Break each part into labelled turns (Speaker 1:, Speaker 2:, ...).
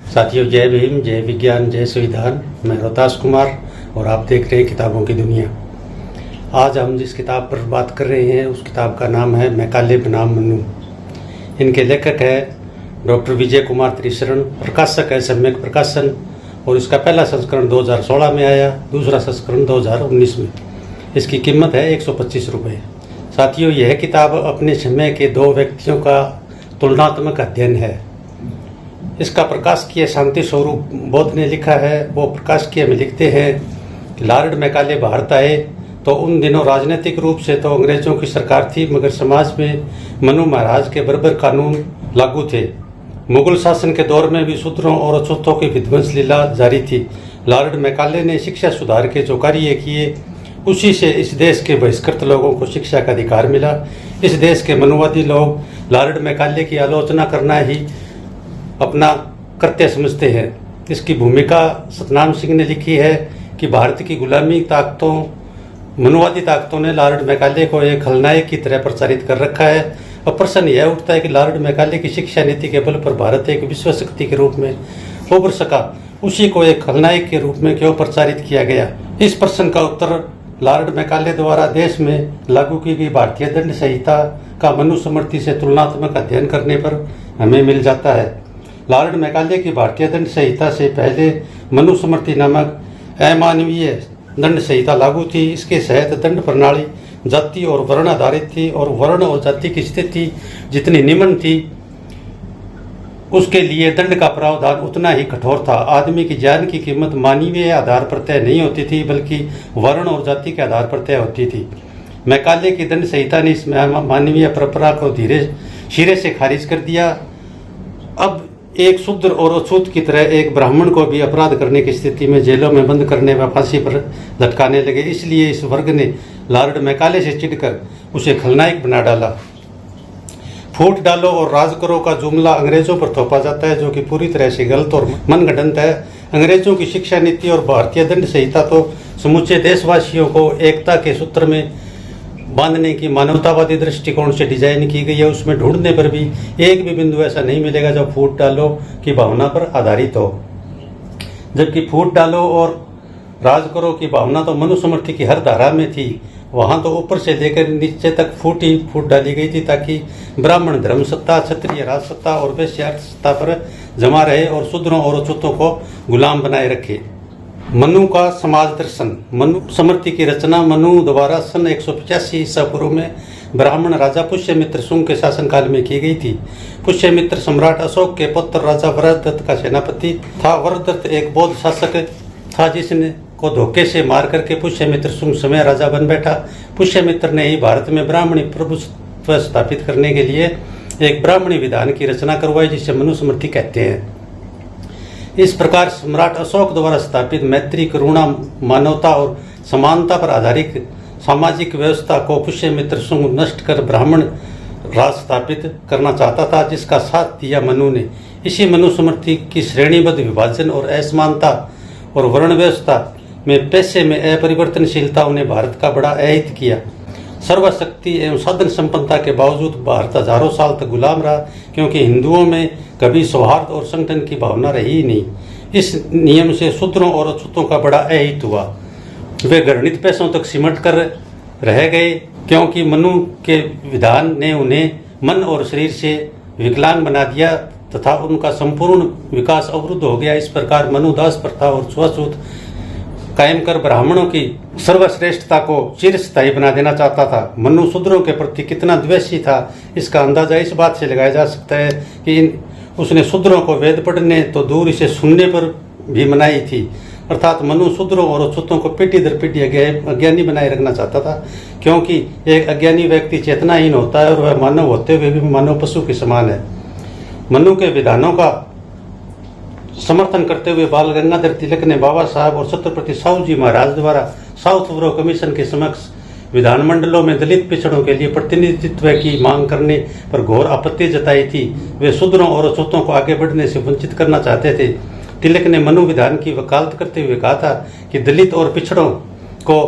Speaker 1: साथियों, जय भीम, जय विज्ञान, जय संविधान। मैं रोहतास कुमार और आप देख रहे हैं किताबों की दुनिया। आज हम जिस किताब पर बात कर रहे हैं उस किताब का नाम है मैकाले बनाम मनु। इनके लेखक है डॉक्टर विजय कुमार त्रिशरण, प्रकाशक है सम्यक प्रकाशन और इसका पहला संस्करण 2016 में आया, दूसरा संस्करण 2019 में। इसकी कीमत है 125 रुपये। साथियों, यह किताब अपने समय के दो व्यक्तियों का तुलनात्मक अध्ययन है। इसका प्रकाशकीय शांति स्वरूप बौद्ध ने लिखा है। वो प्रकाशकीय में लिखते हैं कि लॉर्ड मैकाले भारत आए तो उन दिनों राजनीतिक रूप से तो अंग्रेजों की सरकार थी, मगर समाज में मनु महाराज के बराबर कानून लागू थे। मुगल शासन के दौर में भी शूद्रों और अछूतों की विध्वंस लीला जारी थी। लॉर्ड मैकाले ने शिक्षा सुधार के जो कार्य किए, उसी से इस देश के बहिष्कृत लोगों को शिक्षा का अधिकार मिला। इस देश के मनुवादी लोग लॉर्ड मैकाले की आलोचना करना ही अपना कृत्य समझते हैं। इसकी भूमिका सतनाम सिंह ने लिखी है कि भारत की गुलामी ताकतों, मनुवादी ताकतों ने लॉर्ड मैकाले को एक खलनायक की तरह प्रचारित कर रखा है। अब प्रश्न यह उठता है कि लॉर्ड मैकाले की शिक्षा नीति के बल पर भारत एक विश्व शक्ति के रूप में उभर सका, उसी को एक खलनायक के रूप में क्यों प्रचारित किया गया? इस प्रश्न का उत्तर लॉर्ड मैकाले द्वारा देश में लागू की गई भारतीय दंड संहिता का मनुस्मृति से तुलनात्मक अध्ययन करने पर हमें मिल जाता है। लॉर्ड मैकाले की भारतीय दंड संहिता से पहले मनुस्मृति नामक अमानवीय दंड संहिता लागू थी। इसके तहत दंड प्रणाली जाति और वर्ण आधारित थी और वर्ण और जाति की स्थिति जितनी निम्न थी उसके लिए दंड का प्रावधान उतना ही कठोर था। आदमी की जान की कीमत मानवीय आधार पर तय नहीं होती थी, बल्कि वर्ण और जाति के आधार पर तय होती थी। मैकाले की दंड संहिता ने इस मानवीय परंपरा को धीरे सिरे से खारिज कर दिया। अब एक शूद्र और अछूत की तरह एक ब्राह्मण को भी अपराध करने की स्थिति में जेलों में बंद करने व फांसी पर लटकाने लगे। इसलिए इस वर्ग ने लॉर्ड मैकाले से चिढ़कर उसे खलनायक बना डाला। फूट डालो और राज करो का जुमला अंग्रेजों पर थोपा जाता है, जो कि पूरी तरह से गलत और मनगढ़ंत है। अंग्रेजों की शिक्षा नीति और भारतीय दंड संहिता तो समूचे देशवासियों को एकता के सूत्र में बांधने की मानवतावादी दृष्टिकोण से डिजाइन की गई है। उसमें ढूंढने पर भी एक भी बिंदु ऐसा नहीं मिलेगा जो फूट डालो की भावना पर आधारित हो। जबकि फूट डालो और राज करो की भावना तो मनुस्मृति की हर धारा में थी। वहां तो ऊपर से लेकर नीचे तक फूट डाली गई थी ताकि ब्राह्मण धर्म सत्ता, क्षत्रिय राज सत्ता और वैश्य अर्थ सत्ता पर जमा रहे और शूद्रों और अछूतों को गुलाम बनाए रखे। मनु का समाज दर्शन। मनुस्मृति की रचना मनु द्वारा सन 185 ईसा पूर्व में ब्राह्मण राजा पुष्यमित्र शुंग के शासनकाल में की गई थी। पुष्यमित्र सम्राट अशोक के पुत्र राजा वरदत्त का सेनापति था। वरदत्त एक बौद्ध शासक था जिसने को धोखे से मार करके पुष्यमित्र शुंग समय राजा बन बैठा। पुष्यमित्र ने ही भारत में ब्राह्मणी प्रभुत्व स्थापित करने के लिए एक ब्राह्मणी विधान की रचना करवाई, जिसे मनुस्मृति कहते हैं। इस प्रकार सम्राट अशोक द्वारा स्थापित मैत्री, करुणा, मानवता और समानता पर आधारित सामाजिक व्यवस्था को पुष्यमित्र शुंग नष्ट कर ब्राह्मण राज स्थापित करना चाहता था, जिसका साथ दिया मनु ने। इसी मनुस्मृति की श्रेणीबद्ध विभाजन और असमानता और वर्ण व्यवस्था में पैसे में अपरिवर्तनशीलता ने भारत का बड़ा अहित किया। सर्वशक्ति एवं साधन संपन्नता के बावजूद भारत हजारों साल तक गुलाम रहा, क्योंकि हिंदुओं में कभी सौहार्द और संगठन की भावना रही ही नहीं। इस नियम से शूद्रों और अछूतों का बड़ा अहित हुआ। वे घृणित पैसों तक सिमट कर रह गए, क्योंकि मनु के विधान ने उन्हें मन और शरीर से विकलांग बना दिया तथा उनका संपूर्ण विकास अवरुद्ध हो गया। इस प्रकार मनुदास प्रथा और छुआछूत कायम कर ब्राह्मणों की सर्वश्रेष्ठता को चिरस्थायी बना देना चाहता था। मनु शूद्रों के प्रति कितना द्वेषी था, इसका अंदाजा इस बात से लगाया जा सकता है कि उसने शूद्रों को वेद पढ़ने तो दूर इसे सुनने पर भी मनाई थी। अर्थात मनु शूद्रों और अछूतों को पीढ़ी दर पीढ़ी अज्ञानी बनाए रखना चाहता था, क्योंकि एक अज्ञानी व्यक्ति चेतनाहीन होता है और वह मानव होते हुए भी मानव पशु के समान है। मनु के विधानों का समर्थन करते हुए बाल गंगाधर तिलक ने बाबा साहब और छत्रपति साहू जी महाराज द्वारा साउथ ब्रो कमीशन के समक्ष विधानमंडलों में दलित पिछड़ों के लिए प्रतिनिधित्व की मांग करने पर घोर आपत्ति जताई थी। वे शूद्रों और अछूतों को आगे बढ़ने से वंचित करना चाहते थे। तिलक ने मनु विधान की वकालत करते हुए कहा था कि दलित और पिछड़ों को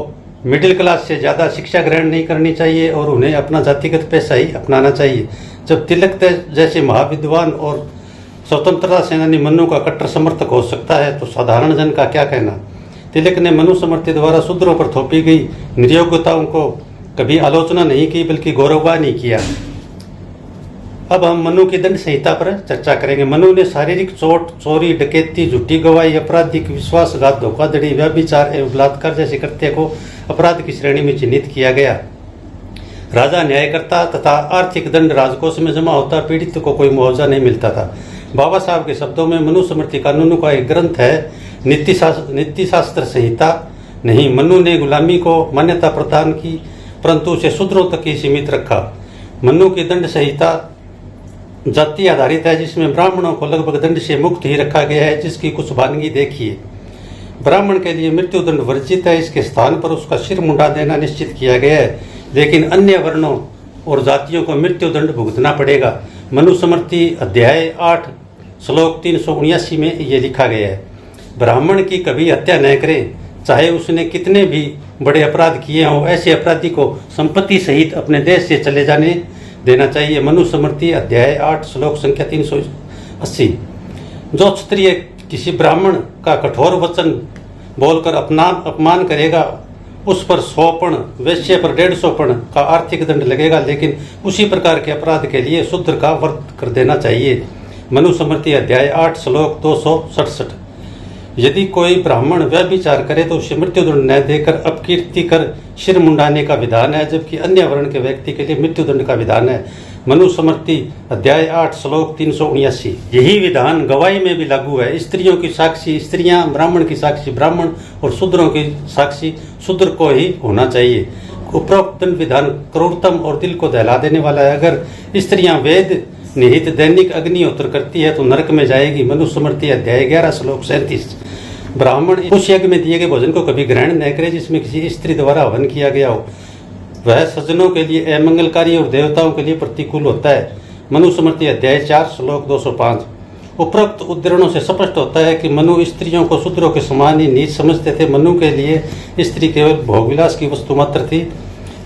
Speaker 1: मिडिल क्लास से ज़्यादा शिक्षा ग्रहण नहीं करनी चाहिए और उन्हें अपना जातिगत पैसा ही अपनाना चाहिए। जब तिलक जैसे महाविद्वान और स्वतंत्रता सेनानी मनु का कट्टर समर्थक हो सकता है तो साधारण जन का क्या कहना। तिलक ने मनुस्मृति द्वारा शूद्रों पर थोपी गई नियोग्यताओं को कभी आलोचना नहीं की बल्कि गौरवगान ही किया। अब हम मनु की दंड संहिता पर चर्चा करेंगे। मनु ने शारीरिक चोट, चोरी, डकैती, झूठी गवाही, आपराधिक विश्वासघात, धोखाधड़ी, व्यभिचार एवं बलात्कार जैसे कृत्य को अपराध की श्रेणी में चिन्हित किया गया। राजा न्यायकर्ता तथा आर्थिक दंड राजकोष में जमा होता, पीड़ित को कोई मुआवजा नहीं मिलता था। बाबा साहब के शब्दों में मनुस्मृति कानूनों का एक ग्रंथ है, नीति शास्त्र संहिता नहीं। मनु ने गुलामी को मान्यता प्रदान की परंतु उसे शूद्रों तक ही सीमित रखा। मनु की दंड संहिता जाति आधारित है जिसमें ब्राह्मणों को लगभग दंड से मुक्त ही रखा गया है, जिसकी कुछ वानगी देखिए। ब्राह्मण के लिए मृत्यु दंड वर्जित है, इसके स्थान पर उसका सिर मुंडा देना निश्चित किया गया है, लेकिन अन्य वर्णों और जातियों को मृत्यु दंड भुगतना पड़ेगा। मनुस्मृति अध्याय 8 श्लोक 379 में ये लिखा गया है, ब्राह्मण की कभी हत्या न करें, चाहे उसने कितने भी बड़े अपराध किए हों। ऐसे अपराधी को संपत्ति सहित अपने देश से चले जाने देना चाहिए। मनुस्मृति अध्याय 8 श्लोक संख्या 380। जो क्षत्रिय किसी ब्राह्मण का कठोर वचन बोलकर अपमान करेगा उस पर 100 पण, वैश्य पर 150 पण का आर्थिक दंड लगेगा, लेकिन उसी प्रकार के अपराध के लिए शूद्र का व्रत कर देना चाहिए। मनुस्मृति अध्याय 8 श्लोक 267। यदि कोई ब्राह्मण व्यभिचार करे तो उसे मृत्युदंड न देकर अपकीर्ति कर सिर मुंडाने का विधान है, जबकि अन्य वर्ण के व्यक्ति के लिए मृत्युदंड का विधान है। मनुस्मृति अध्याय 8 श्लोक 379। यही विधान गवाही में भी लागू है। स्त्रियों की साक्षी स्त्रियां, ब्राह्मण की साक्षी ब्राह्मण और शूद्रों की साक्षी शूद्र को ही होना चाहिए। उपरोक्त दंड विधान क्रूरतम और दिल को दहला देने वाला है। अगर स्त्रियां वेद निहित दैनिक अग्निहोत्र करती है तो नरक में जाएगी। मनुस्मृति अध्याय 11 श्लोक 37। ब्राह्मण उस यज्ञ में दिए गए भोजन को कभी ग्रहण न करे जिसमें किसी स्त्री द्वारा हवन किया गया हो, वह सज्जनों के लिए अमंगलकारी और देवताओं के लिए प्रतिकूल होता है। मनुस्मृति अध्याय 4 श्लोक 205। उपरोक्त उद्धरणों से स्पष्ट होता है कि मनु स्त्रियों को शूद्रों के समान ही नीच समझते थे। मनु के लिए स्त्री केवल भोगविलास की वस्तु मात्र थी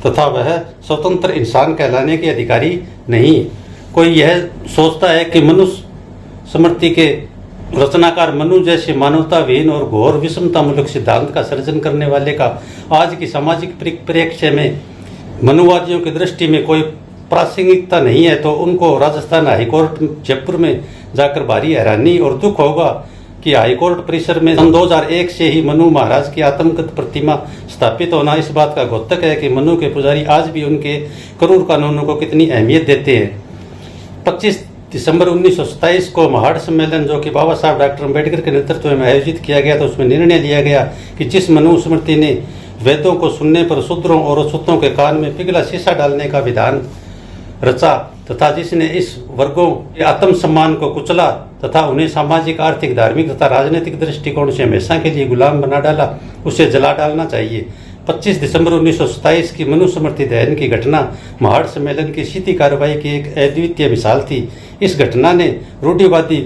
Speaker 1: तथा वह स्वतंत्र इंसान कहलाने के अधिकारी नहीं। कोई यह सोचता है कि मनुस्मृति के रचनाकार मनु जैसे मानवताविहीन और घोर विषमतामूलक सिद्धांत का सर्जन करने वाले का आज की सामाजिक परिप्रेक्ष्य में मनुवादियों की दृष्टि में कोई प्रासंगिकता नहीं है तो उनको राजस्थान हाईकोर्ट जयपुर में जाकर भारी हैरानी और दुख होगा कि हाईकोर्ट परिसर में सन 2001 से ही मनु महाराज की आत्मगत प्रतिमा स्थापित होना इस बात का द्योतक है कि मनु के पुजारी आज भी उनके क्रूर कानूनों को कितनी अहमियत देते हैं। 25 दिसंबर 1927 को महाड़ सम्मेलन जो कि बाबा साहब डॉक्टर अम्बेडकर के नेतृत्व में आयोजित किया गया था, उसमें निर्णय लिया गया कि जिस मनुस्मृति ने वेदों को सुनने पर शूद्रों और अछूतों के कान में पिघला शीशा डालने का विधान रचा तथा जिसने इस वर्गों के आत्मसम्मान को कुचला तथा उन्हें सामाजिक, आर्थिक, धार्मिक तथा राजनीतिक दृष्टिकोण से हमेशा के लिए गुलाम बना डाला, उसे जला डालना चाहिए। 25 दिसंबर 1927 की मनुस्मृति दहन की घटना महाड़ सम्मेलन की सीधी कार्रवाई की एक अद्वितीय मिसाल थी। इस घटना ने रूढ़िवादी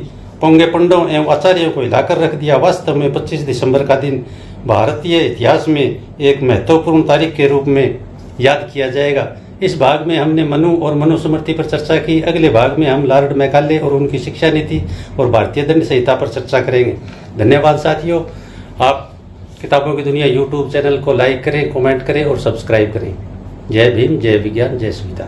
Speaker 1: पोंगे पंडों एवं आचार्यों को हिलाकर रख दिया। वास्तव में 25 दिसंबर का दिन भारतीय इतिहास में एक महत्वपूर्ण तारीख के रूप में याद किया जाएगा। इस भाग में हमने मनु और मनुस्मृति पर चर्चा की। अगले भाग में हम लॉर्ड मैकाले और उनकी शिक्षा नीति और भारतीय दंड संहिता पर चर्चा करेंगे। धन्यवाद साथियों। आप किताबों की दुनिया यूट्यूब चैनल को लाइक करें, कमेंट करें और सब्सक्राइब करें। जय भीम, जय विज्ञान, जय सुविधा।